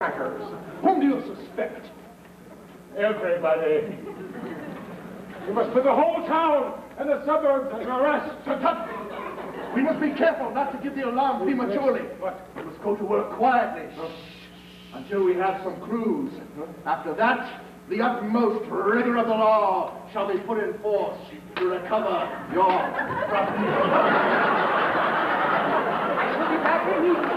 Crackers. Whom do you suspect? Everybody. You must put the whole town and the suburbs under arrest. Tut. We must be careful not to give the alarm prematurely. What? We must go to work quietly. Until we have some clues. After that, the utmost rigor of the law shall be put in force to recover your property. I shall be back immediately.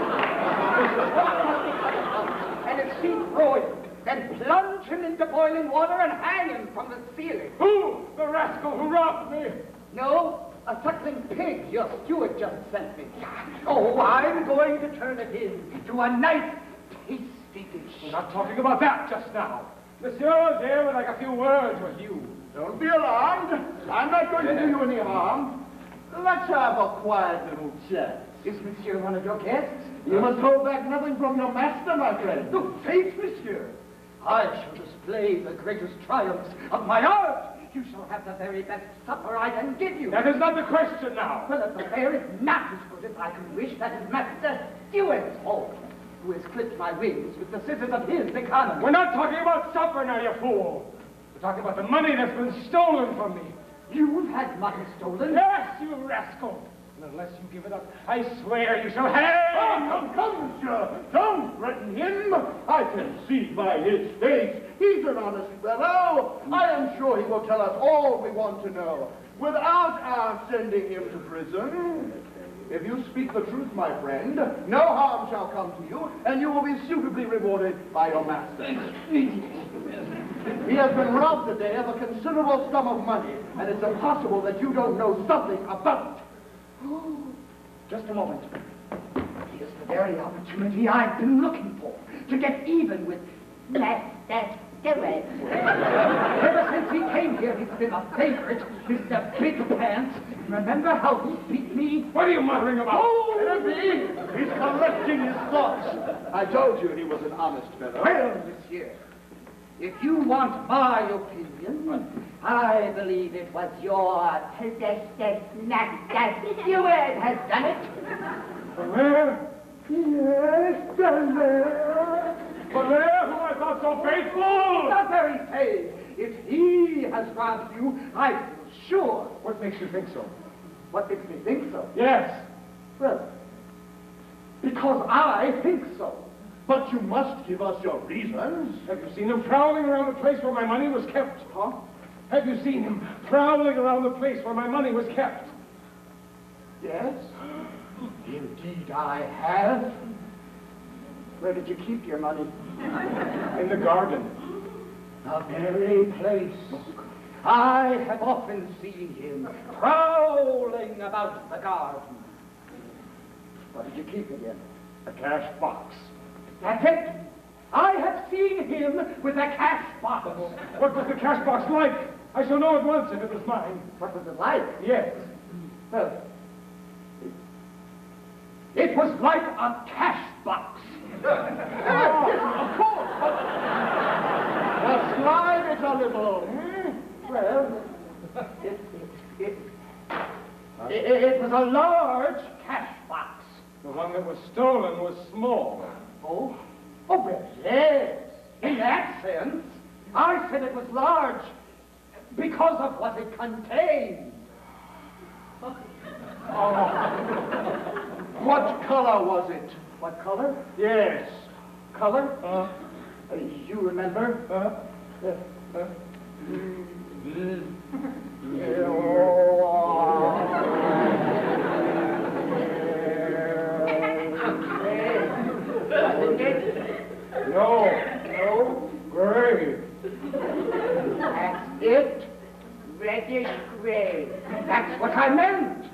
And if seen throwing, then plunge him into boiling water and hang him from the ceiling. Who? The rascal who robbed me? No, a suckling pig your steward just sent me. Oh, I'm going to turn it into a nice, tasty dish. We're not talking about that just now. Monsieur is here would like a few words with you. Don't be alarmed. I'm not going to do you any harm. Let's have a quiet little chat. Is Monsieur one of your guests? You must hold back nothing from your master, my friend. No, faith, Monsieur. I shall display the greatest triumphs of my art. You shall have the very best supper I can give you. That is not the question now. Well, if the fare is not as good as I can wish, that is Master Steward's fault, who has clipped my wings with the scissors of his economy. We're not talking about supper now, you fool. We're talking about the money that's been stolen from me. You've had money stolen? Yes, you rascal. And unless you give it up, I swear you shall hang. Oh, come, monsieur. Don't threaten him. I can see by his face. He's an honest fellow. I am sure he will tell us all we want to know, without our sending him to prison. If you speak the truth, my friend, no harm shall come to you, and you will be suitably rewarded by your master. He has been robbed today of a considerable sum of money, and it's impossible that you don't know something about it. Just a moment. Here's the very opportunity I've been looking for, to get even with Master Steward. Ever since he came here, he's been a favorite, Mr. Big Pants. Remember how he beat me? What are you muttering about? Oh, Enemy! He's collecting his thoughts. I told you he was an honest fellow. Well, monsieur, if you want my opinion, I believe it was your Master Steward has done it. Moliere? Yes, Moliere. Moliere, who I thought so faithful! The very same. If he has robbed you, I feel sure. What makes you think so? What makes me think so? Yes. Well, because I think so. But you must give us your reasons. Have you seen him prowling around the place where my money was kept? Huh? Have you seen him prowling around the place where my money was kept? Yes. Indeed I have. Where did you keep your money? In the garden. The very place. I have often seen him prowling about the garden. What did you keep it in? A cash box. That's it. I have seen him with a cash box. What was the cash box like? I shall know at once if it was mine. What was it like? Yes. Well, it was like a cash box. Yes, of course. Now slide it a little. Well, it was a large cash box. The one that was stolen was small. Oh, well, yes. In that sense, I said it was large because of what it contained. What color was it? What color? Yes. Color? You remember? No. Gray. That's it. Reddish gray. That's what I meant.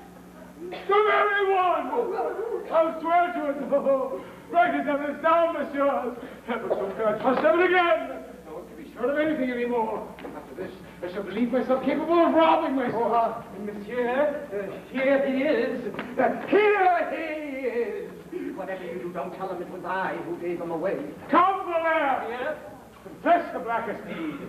The very one! I'll swear to it. Oh, write it on this down, monsieur. Heaven, so can I trust him again? No one can be sure of anything anymore. After this, I shall believe myself capable of robbing myself. Monsieur, here he is. Here he is. Whatever you do, don't tell him it was I who gave him away. Come, Moliere! Yes? Confess the blackest deed.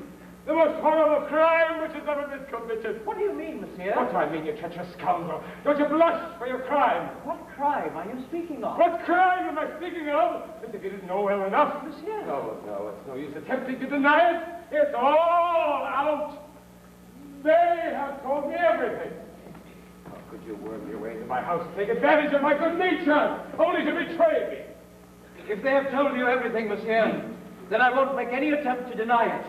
The most horrible crime which has ever been committed. What do you mean, monsieur? What do I mean, you treacherous scoundrel? Don't you blush for your crime? What crime are you speaking of? What crime am I speaking of? As if you didn't know well enough. Monsieur. No, it's no use attempting to deny it. It's all out. They have told me everything. How could you worm your way into my house, take advantage of my good nature, only to betray me? If they have told you everything, monsieur, then I won't make any attempt to deny it.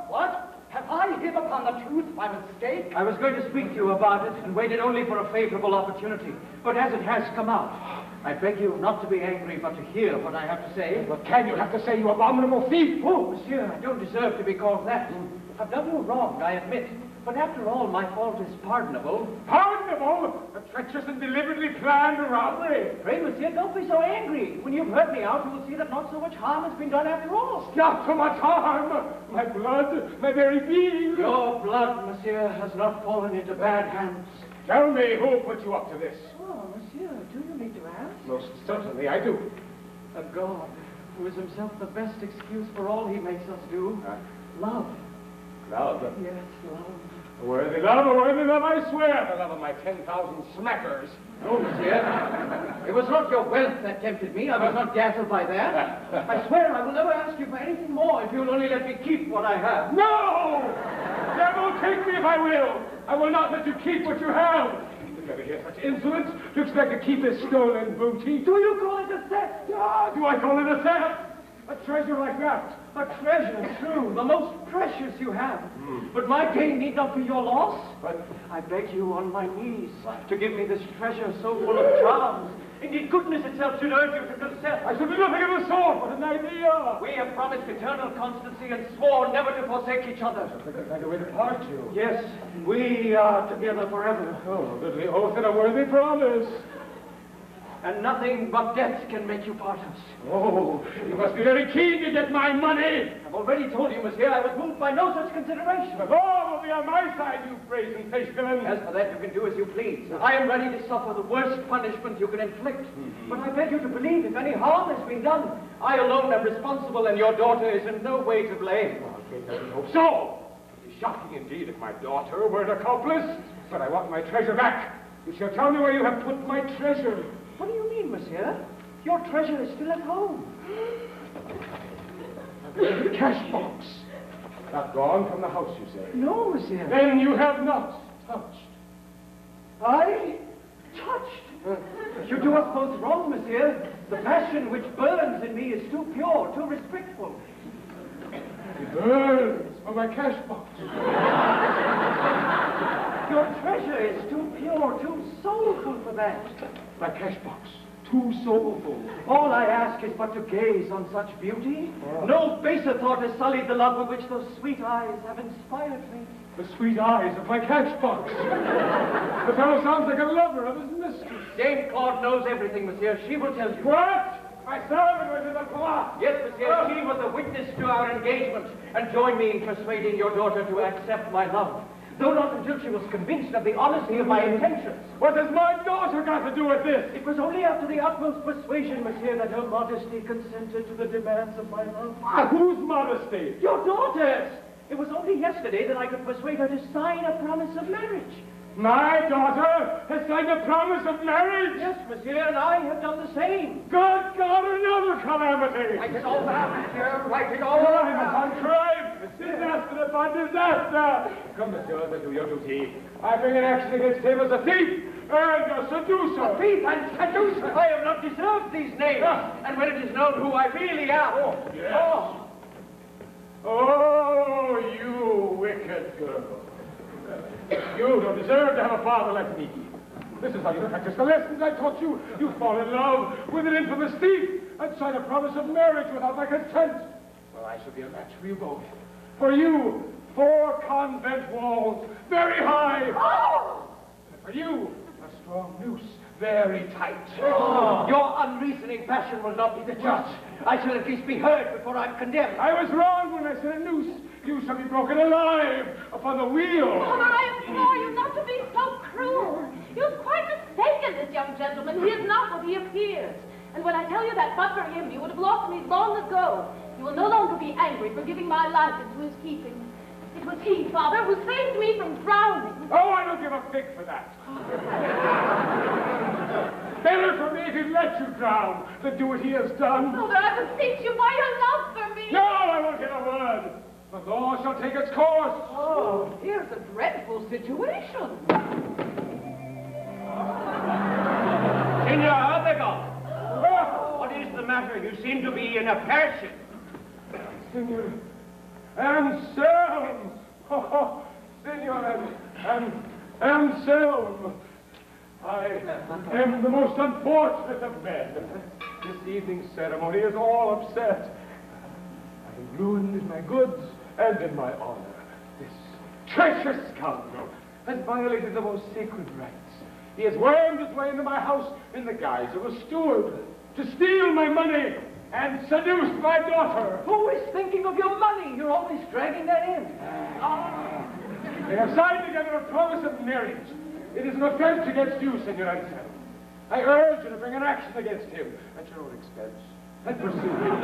What? Have I hit upon the truth by mistake? I was going to speak to you about it and waited only for a favorable opportunity. But as it has come out, I beg you not to be angry, but to hear what I have to say. What can you have to say, you abominable thief? Oh, monsieur, I don't deserve to be called that. I've done you wrong, I admit. But after all, my fault is pardonable. Pardonable? A treacherous and deliberately planned robbery? Pray, monsieur, don't be so angry. When you've heard me out, you will see that not so much harm has been done after all. Not so much harm. My blood, my very being. Your blood, monsieur, has not fallen into bad hands. Tell me who put you up to this. Oh, monsieur, do you need to ask? Most certainly I do. A God who is himself the best excuse for all he makes us do. Love. Love? Yes, love. A worthy love, I swear, the love of my 10,000 smackers. No, monsieur. It was not your wealth that tempted me. I was not dazzled by that. I swear I will never ask you for anything more if you'll only let me keep what I have. No! Devil take me if I will. I will not let you keep what you have. You never hear such insolence to expect to keep this stolen booty. Do you call it a theft? Ah, do I call it a theft? A treasure like that. A treasure, true, the most precious you have. But my gain need not be your loss. But I beg you on my knees to give me this treasure so full of charms. Indeed, goodness itself should urge you to consent. I should be nothing of the sort. What an idea. We have promised eternal constancy and sworn never to forsake each other. I think I'd like a way to part you. Yes, we are together forever. Oh, goodly oath and a worthy promise. And nothing but death can make you part us. Oh, you must be very keen to get my money. I've already told you, monsieur, I was moved by no such consideration. But all will be on my side, you brazen-faced villain. As for that, you can do as you please. I am ready to suffer the worst punishment you can inflict. But I beg you to believe if any harm has been done, I alone am responsible and your daughter is in no way to blame. I hope so. It is shocking indeed if my daughter were an accomplice. But I want my treasure back. You shall tell me where you have put my treasure. What do you mean, monsieur? Your treasure is still at home. The cash box. Not gone from the house, you say? No, monsieur. Then you have not touched. I? Touched? You do us both wrong, monsieur. The passion which burns in me is too pure, too respectful. It burns for my cash box. Your treasure is too pure, too soulful for that. My cash box, too soulful. All I ask is but to gaze on such beauty. Oh. No baser thought has sullied the love with which those sweet eyes have inspired me. The sweet eyes of my cash box. The fellow sounds like a lover of his mistress. Dame Claude knows everything, monsieur. She will tell you. What? My servant was in the plot. Yes, monsieur. She was a witness to our engagement and joined me in persuading your daughter to accept my love. Though not until she was convinced of the honesty of my intentions. What has my daughter got to do with this? It was only after the utmost persuasion, monsieur, that her modesty consented to the demands of my love. Whose modesty? Your daughter's! It was only yesterday that I could persuade her to sign a promise of marriage. My daughter has signed a promise of marriage? Yes, monsieur, and I have done the same. Good God, another calamity! Write it all down, monsieur. Write it all Crime down. upon crime! Disaster upon disaster! Come, monsieur, then do your duty. I bring an action against him as a thief and a seducer. A thief and seducer. I have not deserved these names. And when it is known who I really am. Oh, yes. Oh, you wicked girl. You don't deserve to have a father like me. This is how you practice the lessons I taught you. You fall in love with an infamous thief and sign a promise of marriage without my consent. Well, I shall be a match for you both. For you, 4 convent walls, very high. Oh! For you, a strong noose, very tight. Oh. Your unreasoning passion will not be the judge. I shall at least be heard before I'm condemned. I was wrong when I said a noose. You shall be broken alive upon the wheel. Father, I implore you not to be so cruel. You've quite mistaken this young gentleman. He is not what he appears. And when I tell you that but for him, you would have lost me long ago. You will no longer be angry for giving my life into his keeping. It was he, Father, who saved me from drowning. Oh, I don't give a fig for that. Better for me if he'd let you drown than do what he has done. Father, I beseech you by your love for me. No, I won't hear a word. The law shall take its course. Oh, here's a dreadful situation. Signor Abigail, what is the matter? You seem to be in a passion. Signor Anselm. Oh, Signor Anselm. I am the most unfortunate of men. This evening's ceremony is all upset. I am ruined in my goods and in my honor. This treacherous scoundrel has violated the most sacred rites. He has wormed his way into my house in the guise of a steward to steal my money and seduce my daughter. Who is thinking of your money? You're always dragging that in. They have signed together a promise of marriage. It is an offense against you, Senor Anselm. I urge you to bring an action against him at your own expense. And pursue him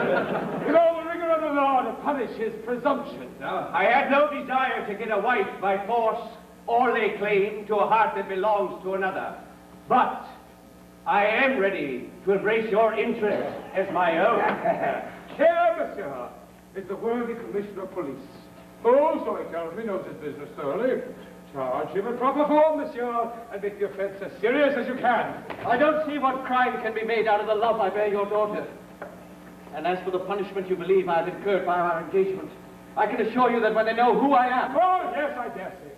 with all the rigor of the law to punish his presumption. Now, I had no desire to get a wife by force or lay claim to a heart that belongs to another. But I am ready to embrace your interest as my own. Here, monsieur, is the worthy commissioner of police. Oh, so he tells me, knows his business thoroughly. Charge him in proper form, monsieur, and make the offense as serious as you can. I don't see what crime can be made out of the love I bear your daughter. And as for the punishment you believe I have incurred by our engagement, I can assure you that when they know who I am... Oh, yes, I dare say.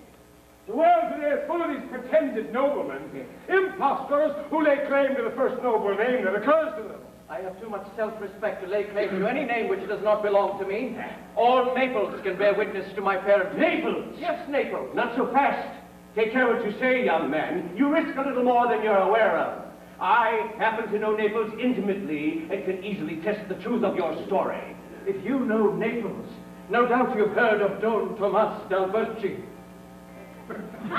The world today is full of these pretended noblemen, impostors who lay claim to the first noble name that occurs to them. I have too much self-respect to lay claim to any name which does not belong to me. All Naples can bear witness to my parents. Naples? Yes, Naples. Not so fast. Take care what you say, young man. You risk a little more than you're aware of. I happen to know Naples intimately and can easily test the truth of your story. If you know Naples, no doubt you've heard of Don Tomas d'Alberci. Certainly,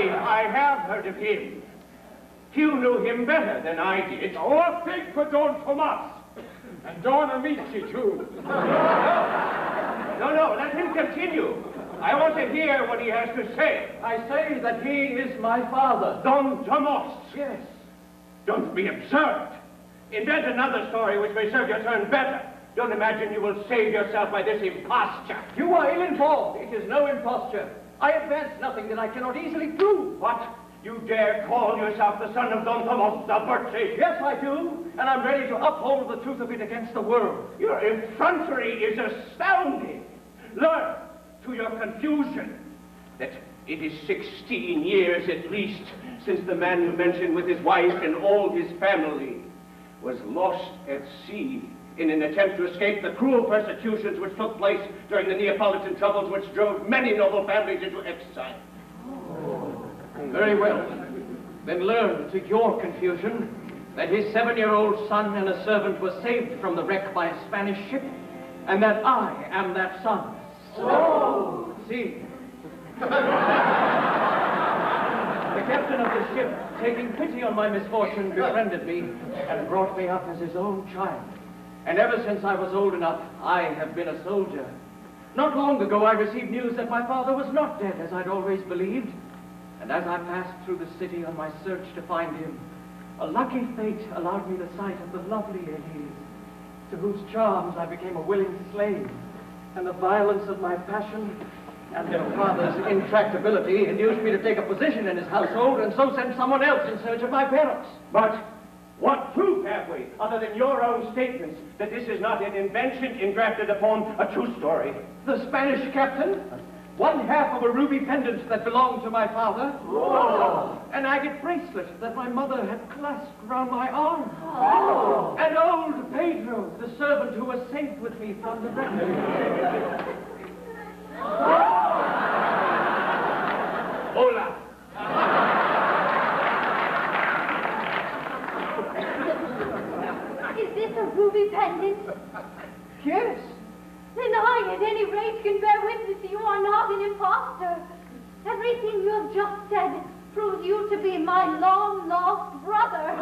I have heard of him. Few knew him better than I did. Oh, a fig for Don Tomas! And Don Amici, too. No, let him continue. I want to hear what he has to say. I say that he is my father. Don Tomas. Yes. Don't be absurd. Invent another story which may serve your turn better. Don't imagine you will save yourself by this imposture. You are ill-informed. It is no imposture. I advance nothing that I cannot easily prove. What? You dare call yourself the son of Don Tomas d'Alberci? Yes, I do, and I'm ready to uphold the truth of it against the world. Your effrontery is astounding. Learn, to your confusion, that it is 16 years at least since the man you mentioned with his wife and all his family was lost at sea in an attempt to escape the cruel persecutions which took place during the Neapolitan troubles which drove many noble families into exile. Very well. Then learn, to your confusion, that his 7-year-old son and a servant were saved from the wreck by a Spanish ship, and that I am that son. Oh! See. The captain of the ship, taking pity on my misfortune, befriended me and brought me up as his own child. And ever since I was old enough, I have been a soldier. Not long ago, I received news that my father was not dead, as I'd always believed. And as I passed through the city on my search to find him, a lucky fate allowed me the sight of the lovely Elise, to whose charms I became a willing slave. And the violence of my passion and their father's intractability induced me to take a position in his household and so send someone else in search of my parents. But what proof have we, other than your own statements, that this is not an invention engrafted upon a true story? The Spanish captain, one half of a ruby pendant that belonged to my father, an agate bracelet that my mother had clasped round my arm, and old Pedro, the servant who was saved with me from the wreck. Hola. Is this a ruby pendant? Yes. Then I, at any rate, can bear witness you are not an impostor. Everything you have just said proves you to be my long-lost brother.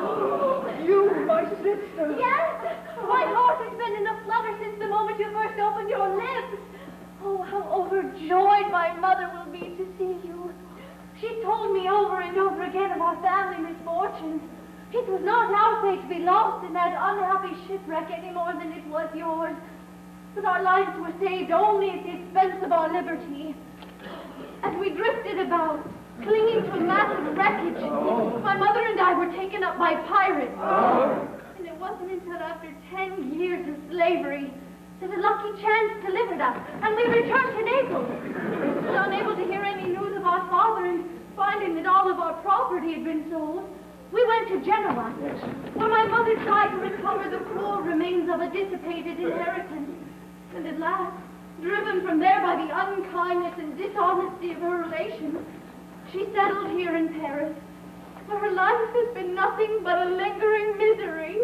You, my sister. Yes, my heart has been in a flutter since the moment you first opened your lips. Oh, overjoyed my mother will be to see you. She told me over and over again of our family misfortunes. It was not our fate to be lost in that unhappy shipwreck any more than it was yours. But our lives were saved only at the expense of our liberty. As we drifted about, clinging to a mass of wreckage, my mother and I were taken up by pirates. And it wasn't until after 10 years of slavery that a lucky chance delivered us, and we returned to Naples. But unable to hear any news of our father and finding that all of our property had been sold, we went to Genoa, where my mother tried to recover the cruel remains of a dissipated inheritance. And at last, driven from there by the unkindness and dishonesty of her relations, she settled here in Paris, where her life has been nothing but a lingering misery.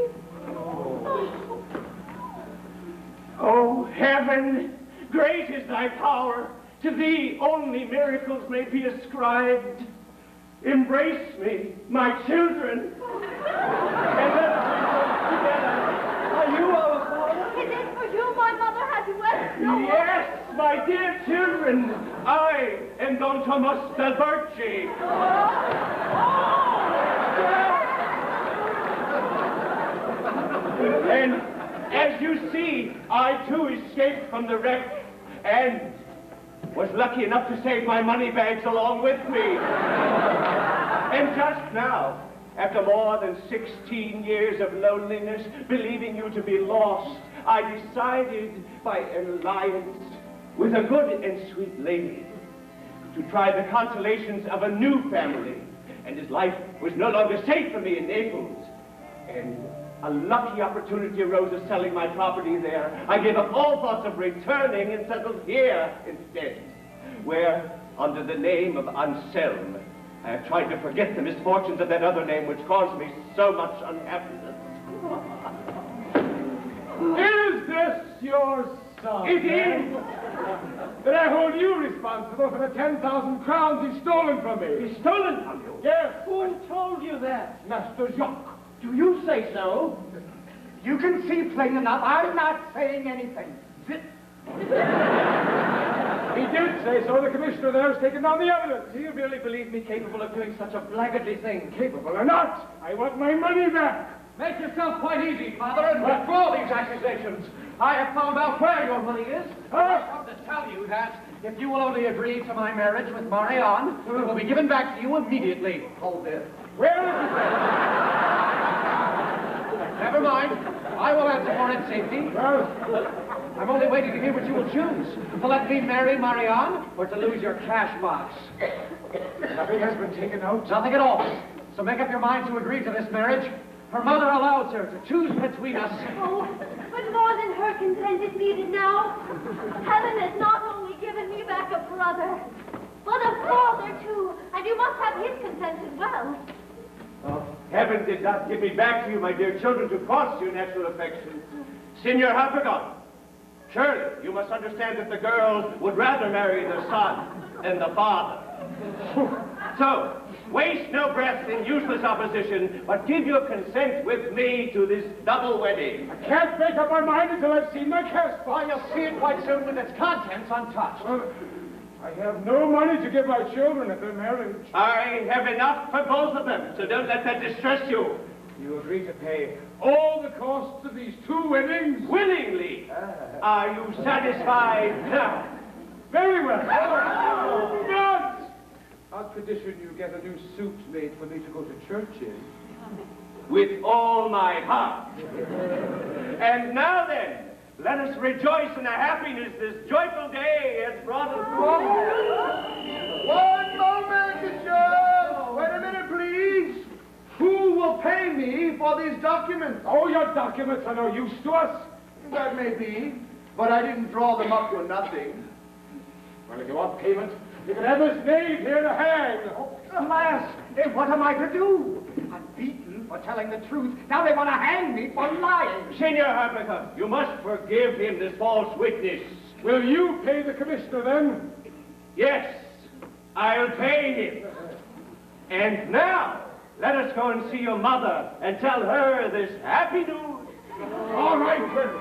Oh, heaven, great is thy power. To thee only miracles may be ascribed. Embrace me, my children, and let us rejoice together. Are you our father? Is it for you my mother had wept so much? Yes, my dear children, I am Don Tomas del Berci. And as you see, I too escaped from the wreck and was lucky enough to save my money bags along with me. And just now, after more than 16 years of loneliness, believing you to be lost, I decided by an alliance with a good and sweet lady to try the consolations of a new family. And as life was no longer safe for me in Naples, and a lucky opportunity arose of selling my property there, I gave up all thoughts of returning and settled here instead, where, under the name of Anselm, I have tried to forget the misfortunes of that other name which caused me so much unhappiness. Is this your son? It is! Then I hold you responsible for the 10,000 crowns he's stolen from me. He's stolen from you? Yes. Who told you that? Master Jacques. Do you say so? You can see plain enough, I'm not saying anything. He did say so. The commissioner there has taken down the evidence. Do you really believe me capable of doing such a blackguardly thing? Capable or not, I want my money back. Make yourself quite easy, Father, and withdraw these accusations. I have found out where your money is. I've come to tell you that if you will only agree to my marriage with Marianne, it will be given back to you immediately. Hold this. Where is it? Never mind. I will answer for its safety. Well, I'm only waiting to hear what you will choose. To let me marry Marianne, or to lose your cash box. nothing has been taken out. Nothing at all. So make up your mind to agree to this marriage. Her mother allows her to choose between us. Oh, but more than her consent is needed now. Heaven has not only given me back a brother, but a father too, and you must have his consent as well. Oh, heaven did not give me back to you, my dear children, to cost you natural affection. Signor Harpagon, surely you must understand that the girl would rather marry the son than the father. So, waste no breath in useless opposition, but give your consent with me to this double wedding. I can't make up my mind until I've seen my cash box. Why, you'll see it quite soon with its contents untouched. Well, I have no money to give my children at their marriage. I have enough for both of them, so don't let that distress you. You agree to pay all the costs of these two weddings? Willingly. Are you satisfied now? Very well. But on condition you get a new suit made for me to go to church in. With all my heart. And now then, let us rejoice in the happiness this joyful day has brought us forward. One moment, monsieur. Wait a minute, please. Who will pay me for these documents? Oh, your documents are no use to us. That may be, but I didn't draw them up for nothing. Well, if you want payment, you can have this knave here to hang. Alas, what am I to do? I'm beaten for telling the truth. Now they want to hang me for lying. Senor Harpagon, you must forgive him this false witness. Will you pay the commissioner then? Yes, I'll pay him. And now, let us go and see your mother and tell her this happy news. All right, friend.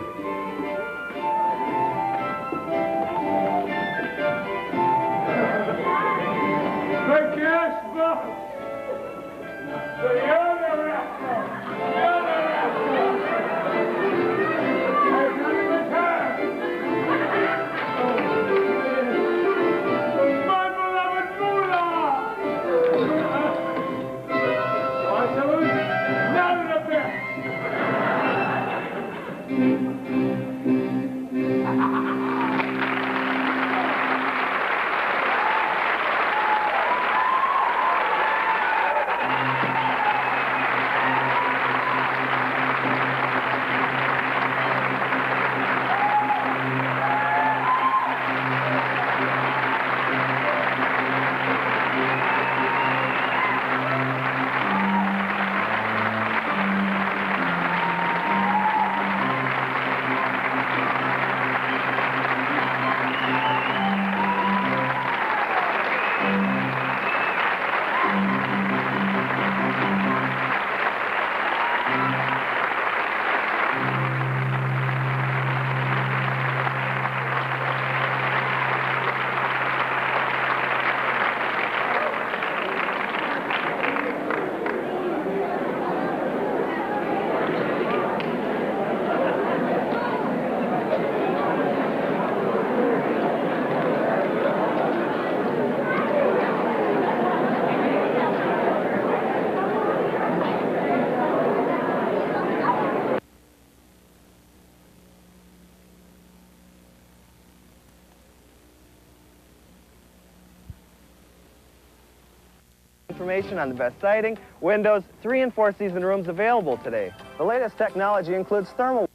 Information on the best siding, windows, 3- and 4-season rooms available today. The latest technology includes thermal